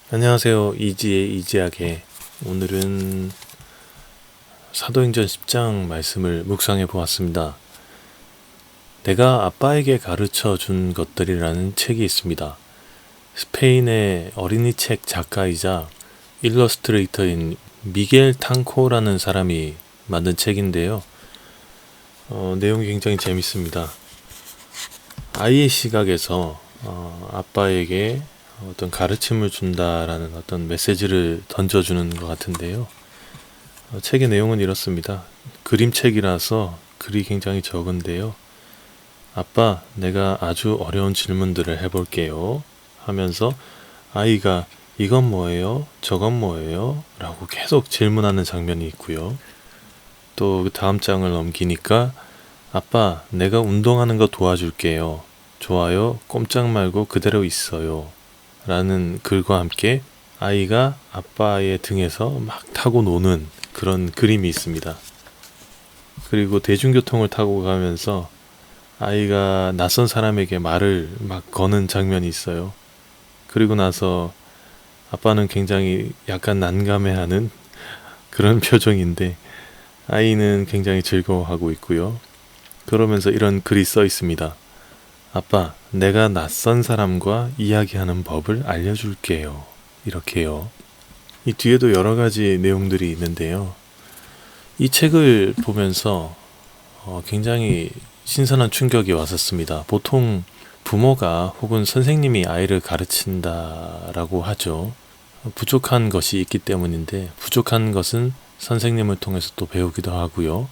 안녕하세요. 이지의 이지하게. 오늘은 사도행전 10장 말씀을 묵상해 보았습니다. 내가 아빠에게 가르쳐 준 것들이라는 책이 있습니다. 스페인의 어린이 책 작가이자 일러스트레이터인 미겔 탕코라는 사람이 만든 책인데요. 내용이 굉장히 재밌습니다. 아이의 시각에서 아빠에게 어떤 가르침을 준다라는 어떤 메시지를 던져주는 것 같은데요. 책의 내용은 이렇습니다. 그림책이라서 글이 굉장히 적은데요. 아빠, 내가 아주 어려운 질문들을 해볼게요. 하면서 아이가 이건 뭐예요? 저건 뭐예요? 라고 계속 질문하는 장면이 있고요. 또 다음 장을 넘기니까 아빠, 내가 운동하는 거 도와줄게요. 좋아요. 꼼짝 말고 그대로 있어요. 라는 글과 함께 아이가 아빠의 등에서 막 타고 노는 그런 그림이 있습니다. 그리고 대중교통을 타고 가면서 아이가 낯선 사람에게 말을 막 거는 장면이 있어요. 그리고 나서 아빠는 굉장히 약간 난감해하는 그런 표정인데 아이는 굉장히 즐거워하고 있고요. 그러면서 이런 글이 써 있습니다. 아빠, 내가 낯선 사람과 이야기하는 법을 알려줄게요. 이렇게요. 이 뒤에도 여러 가지 내용들이 있는데요. 이 책을 보면서 굉장히 신선한 충격이 왔었습니다. 보통 부모가 혹은 선생님이 아이를 가르친다라고 하죠. 부족한 것이 있기 때문인데 부족한 것은 선생님을 통해서 또 배우기도 하고요.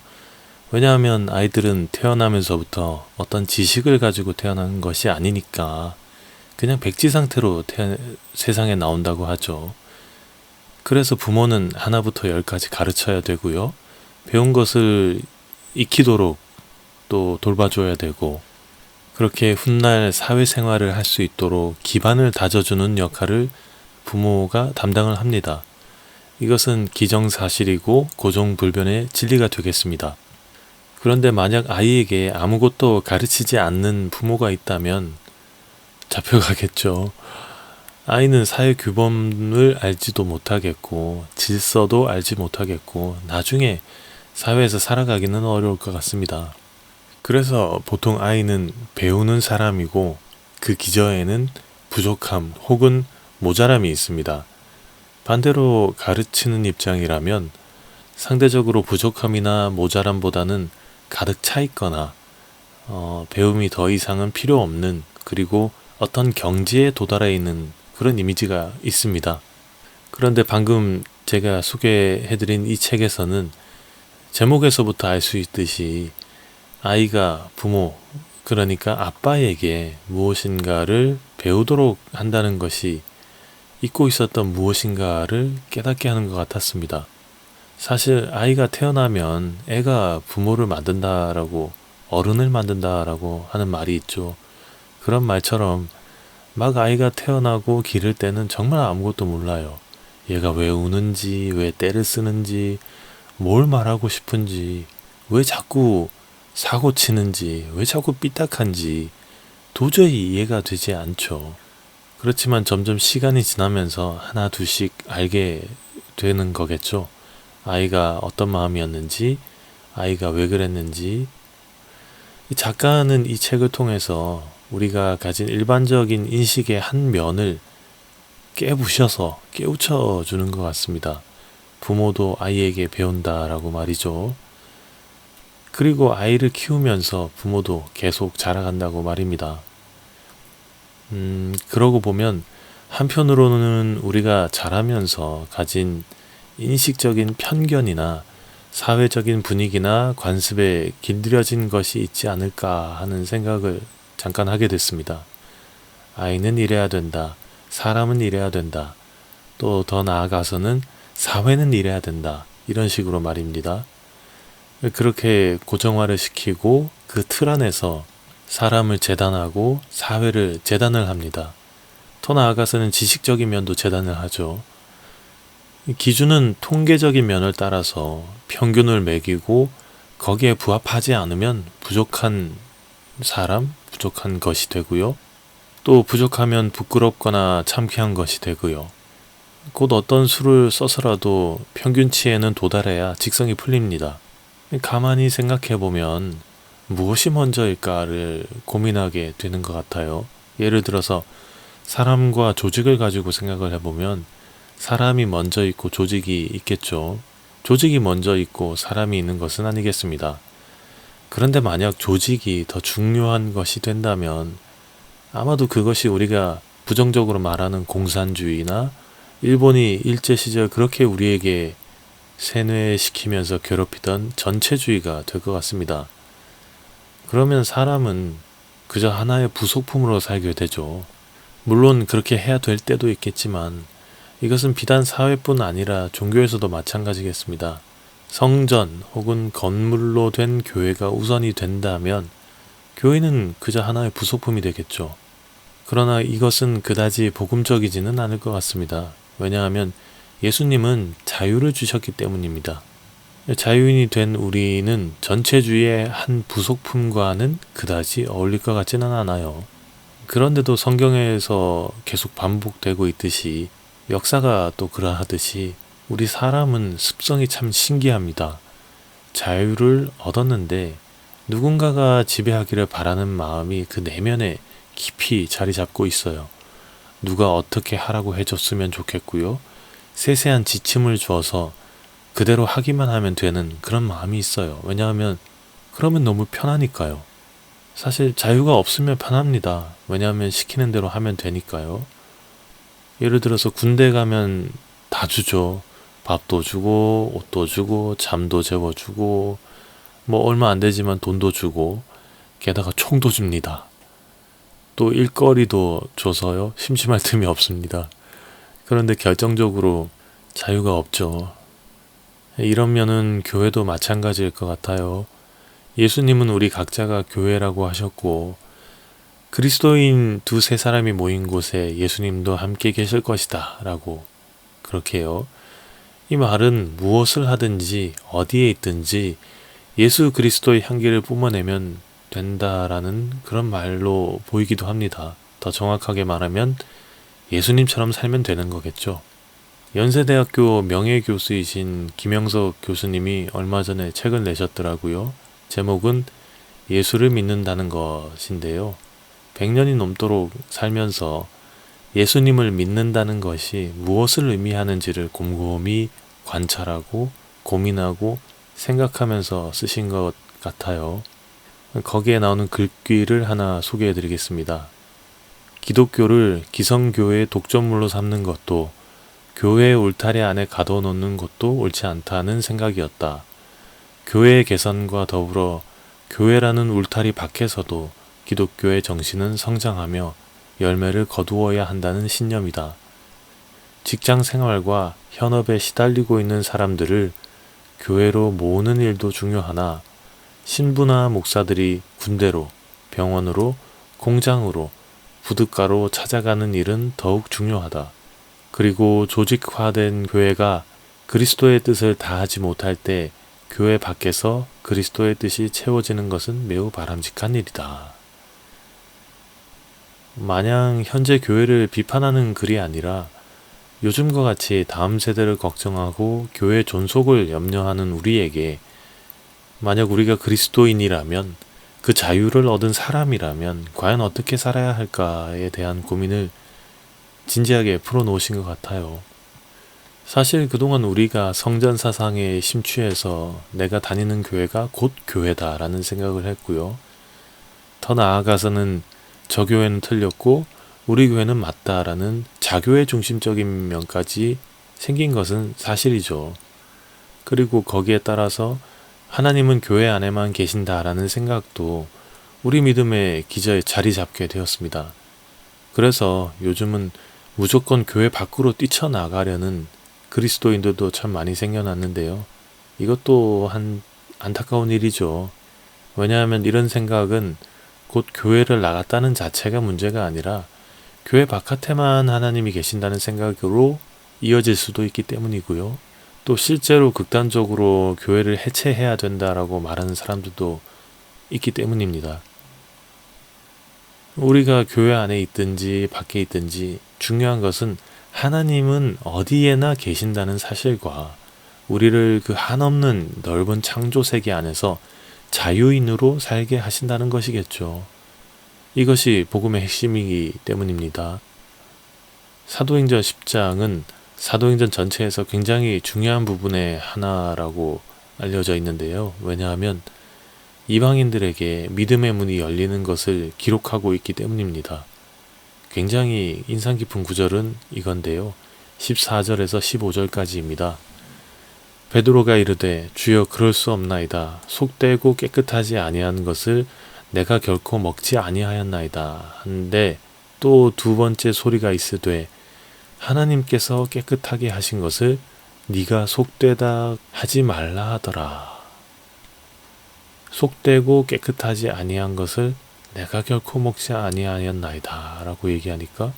왜냐하면 아이들은 태어나면서부터 어떤 지식을 가지고 태어난 것이 아니니까 그냥 백지 상태로 세상에 나온다고 하죠. 그래서 부모는 하나부터 열까지 가르쳐야 되고요. 배운 것을 익히도록 또 돌봐줘야 되고 그렇게 훗날 사회생활을 할 수 있도록 기반을 다져주는 역할을 부모가 담당을 합니다. 이것은 기정사실이고 고정불변의 진리가 되겠습니다. 그런데 만약 아이에게 아무것도 가르치지 않는 부모가 있다면 잡혀가겠죠. 아이는 사회 규범을 알지도 못하겠고 질서도 알지 못하겠고 나중에 사회에서 살아가기는 어려울 것 같습니다. 그래서 보통 아이는 배우는 사람이고 그 기저에는 부족함 혹은 모자람이 있습니다. 반대로 가르치는 입장이라면 상대적으로 부족함이나 모자람보다는 가득 차 있거나 배움이 더 이상은 필요 없는 그리고 어떤 경지에 도달해 있는 그런 이미지가 있습니다. 그런데 방금 제가 소개해드린 이 책에서는 제목에서부터 알 수 있듯이 아이가 부모, 그러니까 아빠에게 무엇인가를 배우도록 한다는 것이 잊고 있었던 무엇인가를 깨닫게 하는 것 같았습니다. 사실 아이가 태어나면 애가 부모를 만든다라고 어른을 만든다라고 하는 말이 있죠. 그런 말처럼 막 아이가 태어나고 기를 때는 정말 아무것도 몰라요. 얘가 왜 우는지, 왜 떼를 쓰는지, 뭘 말하고 싶은지, 왜 자꾸 사고 치는지, 왜 자꾸 삐딱한지 도저히 이해가 되지 않죠. 그렇지만 점점 시간이 지나면서 하나 둘씩 알게 되는 거겠죠. 아이가 어떤 마음이었는지, 아이가 왜 그랬는지. 이 작가는 이 책을 통해서 우리가 가진 일반적인 인식의 한 면을 깨부셔서 깨우쳐 주는 것 같습니다. 부모도 아이에게 배운다라고 말이죠. 그리고 아이를 키우면서 부모도 계속 자라간다고 말입니다. 그러고 보면 한편으로는 우리가 자라면서 가진 인식적인 편견이나 사회적인 분위기나 관습에 길들여진 것이 있지 않을까 하는 생각을 잠깐 하게 됐습니다. 아이는 이래야 된다. 사람은 이래야 된다. 또 더 나아가서는 사회는 이래야 된다. 이런 식으로 말입니다. 그렇게 고정화를 시키고 그 틀 안에서 사람을 재단하고 사회를 재단을 합니다. 더 나아가서는 지식적인 면도 재단을 하죠. 기준은 통계적인 면을 따라서 평균을 매기고 거기에 부합하지 않으면 부족한 사람, 부족한 것이 되고요. 또 부족하면 부끄럽거나 창피한 것이 되고요. 곧 어떤 수를 써서라도 평균치에는 도달해야 직성이 풀립니다. 가만히 생각해 보면 무엇이 먼저일까를 고민하게 되는 것 같아요. 예를 들어서 사람과 조직을 가지고 생각을 해보면 사람이 먼저 있고 조직이 있겠죠. 조직이 먼저 있고 사람이 있는 것은 아니겠습니다. 그런데 만약 조직이 더 중요한 것이 된다면 아마도 그것이 우리가 부정적으로 말하는 공산주의나 일본이 일제시절 그렇게 우리에게 세뇌시키면서 괴롭히던 전체주의가 될 것 같습니다. 그러면 사람은 그저 하나의 부속품으로 살게 되죠. 물론 그렇게 해야 될 때도 있겠지만 이것은 비단 사회뿐 아니라 종교에서도 마찬가지겠습니다. 성전 혹은 건물로 된 교회가 우선이 된다면 교회는 그저 하나의 부속품이 되겠죠. 그러나 이것은 그다지 복음적이지는 않을 것 같습니다. 왜냐하면 예수님은 자유를 주셨기 때문입니다. 자유인이 된 우리는 전체주의의 한 부속품과는 그다지 어울릴 것 같지는 않아요. 그런데도 성경에서 계속 반복되고 있듯이 역사가 또 그러하듯이 우리 사람은 습성이 참 신기합니다. 자유를 얻었는데 누군가가 지배하기를 바라는 마음이 그 내면에 깊이 자리 잡고 있어요. 누가 어떻게 하라고 해줬으면 좋겠고요. 세세한 지침을 주어서 그대로 하기만 하면 되는 그런 마음이 있어요. 왜냐하면 그러면 너무 편하니까요. 사실 자유가 없으면 편합니다. 왜냐하면 시키는 대로 하면 되니까요. 예를 들어서 군대 가면 다 주죠. 밥도 주고 옷도 주고 잠도 재워주고 뭐 얼마 안 되지만 돈도 주고 게다가 총도 줍니다. 또 일거리도 줘서요. 심심할 틈이 없습니다. 그런데 결정적으로 자유가 없죠. 이러면은 교회도 마찬가지일 것 같아요. 예수님은 우리 각자가 교회라고 하셨고 그리스도인 두세 사람이 모인 곳에 예수님도 함께 계실 것이다 라고 그렇게요. 이 말은 무엇을 하든지 어디에 있든지 예수 그리스도의 향기를 뿜어내면 된다라는 그런 말로 보이기도 합니다. 더 정확하게 말하면 예수님처럼 살면 되는 거겠죠. 연세대학교 명예교수이신 김영석 교수님이 얼마 전에 책을 내셨더라고요. 제목은 예수를 믿는다는 것인데요. 100년이 넘도록 살면서 예수님을 믿는다는 것이 무엇을 의미하는지를 곰곰이 관찰하고 고민하고 생각하면서 쓰신 것 같아요. 거기에 나오는 글귀를 하나 소개해 드리겠습니다. 기독교를 기성교회의 독점물로 삼는 것도 교회의 울타리 안에 가둬놓는 것도 옳지 않다는 생각이었다. 교회의 개선과 더불어 교회라는 울타리 밖에서도 기독교의 정신은 성장하며 열매를 거두어야 한다는 신념이다. 직장 생활과 현업에 시달리고 있는 사람들을 교회로 모으는 일도 중요하나 신부나 목사들이 군대로, 병원으로, 공장으로, 부둣가로 찾아가는 일은 더욱 중요하다. 그리고 조직화된 교회가 그리스도의 뜻을 다하지 못할 때 교회 밖에서 그리스도의 뜻이 채워지는 것은 매우 바람직한 일이다. 마냥 현재 교회를 비판하는 글이 아니라 요즘과 같이 다음 세대를 걱정하고 교회 존속을 염려하는 우리에게 만약 우리가 그리스도인이라면 그 자유를 얻은 사람이라면 과연 어떻게 살아야 할까에 대한 고민을 진지하게 풀어놓으신 것 같아요. 사실 그동안 우리가 성전 사상에 심취해서 내가 다니는 교회가 곧 교회다라는 생각을 했고요. 더 나아가서는 저 교회는 틀렸고 우리 교회는 맞다라는 자교회 중심적인 면까지 생긴 것은 사실이죠. 그리고 거기에 따라서 하나님은 교회 안에만 계신다라는 생각도 우리 믿음의 기저에 자리 잡게 되었습니다. 그래서 요즘은 무조건 교회 밖으로 뛰쳐나가려는 그리스도인들도 참 많이 생겨났는데요. 이것도 안타까운 일이죠. 왜냐하면 이런 생각은 곧 교회를 나갔다는 자체가 문제가 아니라 교회 바깥에만 하나님이 계신다는 생각으로 이어질 수도 있기 때문이고요. 또 실제로 극단적으로 교회를 해체해야 된다라고 말하는 사람들도 있기 때문입니다. 우리가 교회 안에 있든지 밖에 있든지 중요한 것은 하나님은 어디에나 계신다는 사실과 우리를 그 한없는 넓은 창조 세계 안에서 자유인으로 살게 하신다는 것이겠죠. 이것이 복음의 핵심이기 때문입니다. 사도행전 10장은 사도행전 전체에서 굉장히 중요한 부분의 하나라고 알려져 있는데요. 왜냐하면 이방인들에게 믿음의 문이 열리는 것을 기록하고 있기 때문입니다. 굉장히 인상 깊은 구절은 이건데요. 14절에서 15절까지입니다. 베드로가 이르되 주여 그럴 수 없나이다. 속되고 깨끗하지 아니한 것을 내가 결코 먹지 아니하였나이다. 한데 또 두 번째 소리가 있으되 하나님께서 깨끗하게 하신 것을 네가 속되다 하지 말라 하더라. 속되고 깨끗하지 아니한 것을 내가 결코 먹지 아니하였나이다 라고 얘기하니까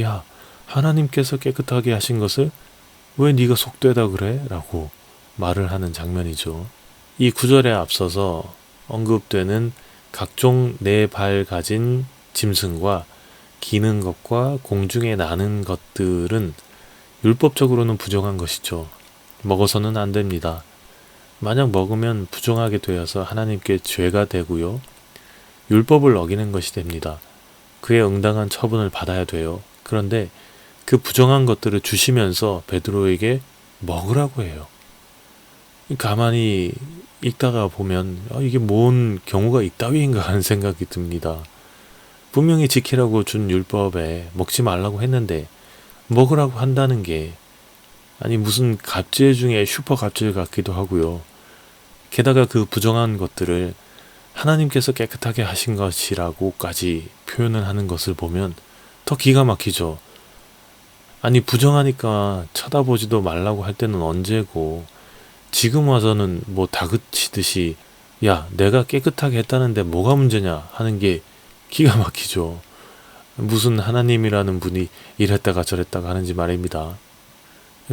야, 하나님께서 깨끗하게 하신 것을 왜 네가 속되다 그래? 라고 말을 하는 장면이죠. 이 구절에 앞서서 언급되는 각종 네 발 가진 짐승과 기는 것과 공중에 나는 것들은 율법적으로는 부정한 것이죠. 먹어서는 안 됩니다. 만약 먹으면 부정하게 되어서 하나님께 죄가 되고요. 율법을 어기는 것이 됩니다. 그에 응당한 처분을 받아야 돼요. 그런데 그 부정한 것들을 주시면서 베드로에게 먹으라고 해요. 가만히 읽다가 보면 이게 뭔 경우가 있다위인가 하는 생각이 듭니다. 분명히 지키라고 준 율법에 먹지 말라고 했는데 먹으라고 한다는 게 아니 무슨 갑질 중에 슈퍼 갑질 같기도 하고요. 게다가 그 부정한 것들을 하나님께서 깨끗하게 하신 것이라고까지 표현을 하는 것을 보면 더 기가 막히죠. 아니 부정하니까 쳐다보지도 말라고 할 때는 언제고 지금 와서는 뭐 다그치듯이 야 내가 깨끗하게 했다는데 뭐가 문제냐 하는 게 기가 막히죠. 무슨 하나님이라는 분이 이랬다가 저랬다가 하는지 말입니다.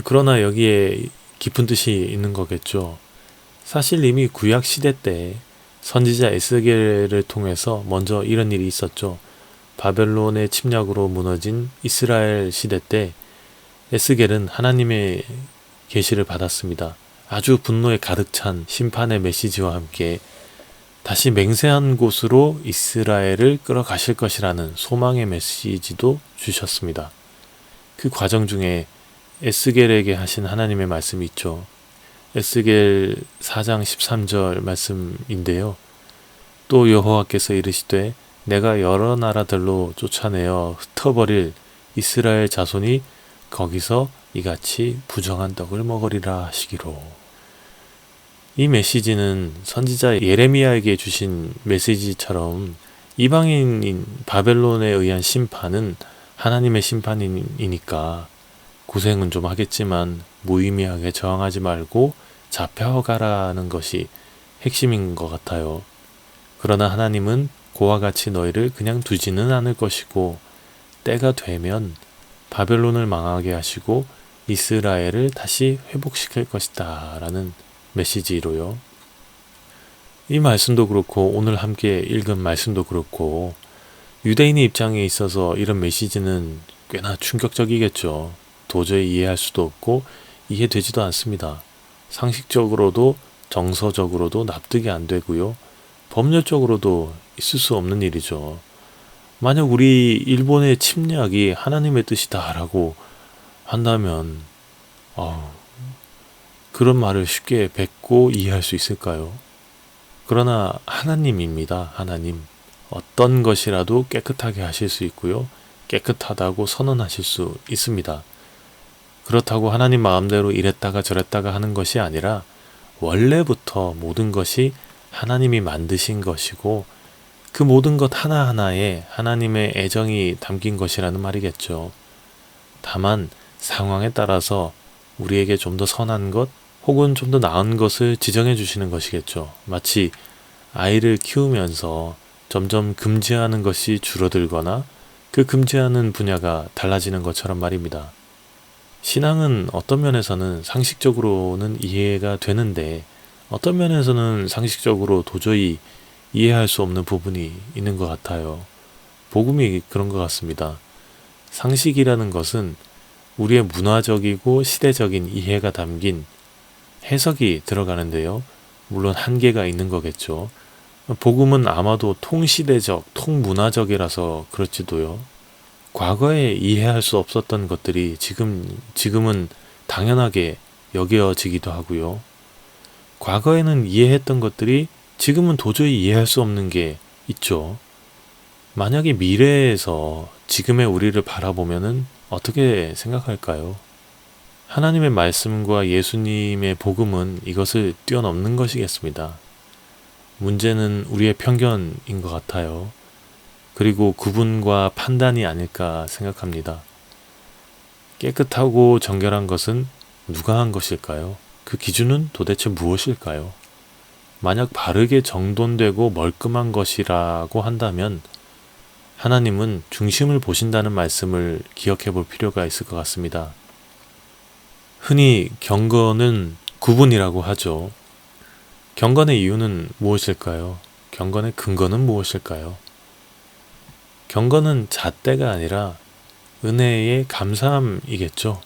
그러나 여기에 깊은 뜻이 있는 거겠죠. 사실 이미 구약 시대 때 선지자 에스겔을 통해서 먼저 이런 일이 있었죠. 바벨론의 침략으로 무너진 이스라엘 시대 때 에스겔은 하나님의 계시를 받았습니다. 아주 분노에 가득 찬 심판의 메시지와 함께 다시 맹세한 곳으로 이스라엘을 끌어가실 것이라는 소망의 메시지도 주셨습니다. 그 과정 중에 에스겔에게 하신 하나님의 말씀이 있죠. 에스겔 4장 13절 말씀인데요. 또 여호와께서 이르시되 내가 여러 나라들로 쫓아내어 흩어버릴 이스라엘 자손이 거기서 이같이 부정한 떡을 먹으리라 하시기로. 이 메시지는 선지자 예레미야에게 주신 메시지처럼 이방인인 바벨론에 의한 심판은 하나님의 심판이니까 고생은 좀 하겠지만 무의미하게 저항하지 말고 잡혀가라는 것이 핵심인 것 같아요. 그러나 하나님은 고와 같이 너희를 그냥 두지는 않을 것이고 때가 되면 바벨론을 망하게 하시고 이스라엘을 다시 회복시킬 것이다 라는 메시지로요. 이 말씀도 그렇고 오늘 함께 읽은 말씀도 그렇고 유대인의 입장에 있어서 이런 메시지는 꽤나 충격적이겠죠. 도저히 이해할 수도 없고 이해되지도 않습니다. 상식적으로도 정서적으로도 납득이 안 되고요. 법률적으로도 있을 수 없는 일이죠. 만약 우리 일본의 침략이 하나님의 뜻이다라고 한다면 그런 말을 쉽게 뱉고 이해할 수 있을까요? 그러나 하나님입니다. 하나님. 어떤 것이라도 깨끗하게 하실 수 있고요. 깨끗하다고 선언하실 수 있습니다. 그렇다고 하나님 마음대로 이랬다가 저랬다가 하는 것이 아니라 원래부터 모든 것이 하나님이 만드신 것이고 그 모든 것 하나하나에 하나님의 애정이 담긴 것이라는 말이겠죠. 다만 상황에 따라서 우리에게 좀 더 선한 것 혹은 좀 더 나은 것을 지정해 주시는 것이겠죠. 마치 아이를 키우면서 점점 금지하는 것이 줄어들거나 그 금지하는 분야가 달라지는 것처럼 말입니다. 신앙은 어떤 면에서는 상식적으로는 이해가 되는데 어떤 면에서는 상식적으로 도저히 이해할 수 없는 부분이 있는 것 같아요. 복음이 그런 것 같습니다. 상식이라는 것은 우리의 문화적이고 시대적인 이해가 담긴 해석이 들어가는데요. 물론 한계가 있는 거겠죠. 복음은 아마도 통시대적, 통문화적이라서 그렇지도요. 과거에 이해할 수 없었던 것들이 지금은 당연하게 여겨지기도 하고요. 과거에는 이해했던 것들이 지금은 도저히 이해할 수 없는 게 있죠. 만약에 미래에서 지금의 우리를 바라보면은 어떻게 생각할까요? 하나님의 말씀과 예수님의 복음은 이것을 뛰어넘는 것이겠습니다. 문제는 우리의 편견인 것 같아요. 그리고 구분과 판단이 아닐까 생각합니다. 깨끗하고 정결한 것은 누가 한 것일까요? 그 기준은 도대체 무엇일까요? 만약 바르게 정돈되고 멀끔한 것이라고 한다면 하나님은 중심을 보신다는 말씀을 기억해 볼 필요가 있을 것 같습니다. 흔히 경건은 구분이라고 하죠. 경건의 이유는 무엇일까요? 경건의 근거는 무엇일까요? 경건은 잣대가 아니라 은혜의 감사함이겠죠.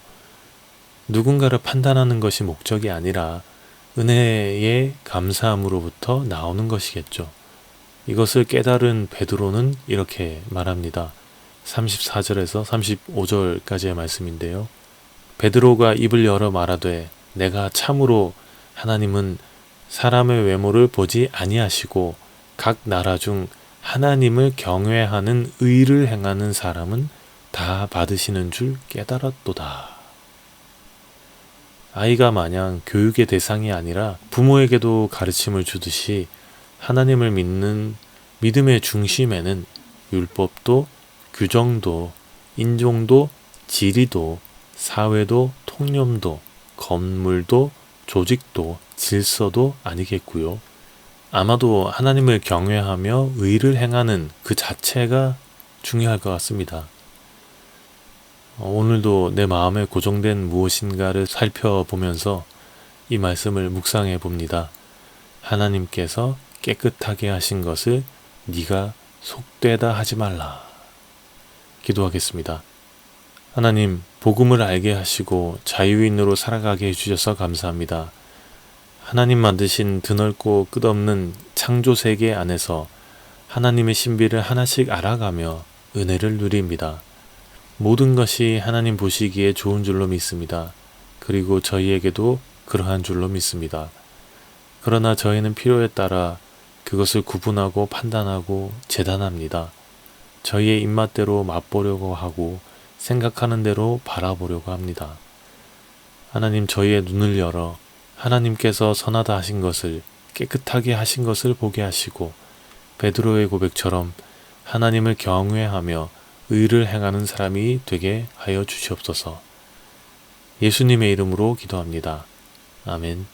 누군가를 판단하는 것이 목적이 아니라 은혜의 감사함으로부터 나오는 것이겠죠. 이것을 깨달은 베드로는 이렇게 말합니다. 34절에서 35절까지의 말씀인데요. 베드로가 입을 열어 말하되 내가 참으로 하나님은 사람의 외모를 보지 아니하시고 각 나라 중 하나님을 경외하는 의를 행하는 사람은 다 받으시는 줄 깨달았도다. 아이가 마냥 교육의 대상이 아니라 부모에게도 가르침을 주듯이 하나님을 믿는 믿음의 중심에는 율법도 규정도 인종도 지리도 사회도 통념도 건물도 조직도 질서도 아니겠고요. 아마도 하나님을 경외하며 의를 행하는 그 자체가 중요할 것 같습니다. 오늘도 내 마음에 고정된 무엇인가를 살펴보면서 이 말씀을 묵상해 봅니다. 하나님께서 깨끗하게 하신 것을 네가 속되다 하지 말라. 기도하겠습니다. 하나님, 복음을 알게 하시고 자유인으로 살아가게 해주셔서 감사합니다. 하나님 만드신 드넓고 끝없는 창조 세계 안에서 하나님의 신비를 하나씩 알아가며 은혜를 누립니다. 모든 것이 하나님 보시기에 좋은 줄로 믿습니다. 그리고 저희에게도 그러한 줄로 믿습니다. 그러나 저희는 필요에 따라 그것을 구분하고 판단하고 재단합니다. 저희의 입맛대로 맛보려고 하고 생각하는 대로 바라보려고 합니다. 하나님, 저희의 눈을 열어 하나님께서 선하다 하신 것을 깨끗하게 하신 것을 보게 하시고 베드로의 고백처럼 하나님을 경외하며 의를 행하는 사람이 되게 하여 주시옵소서. 예수님의 이름으로 기도합니다. 아멘.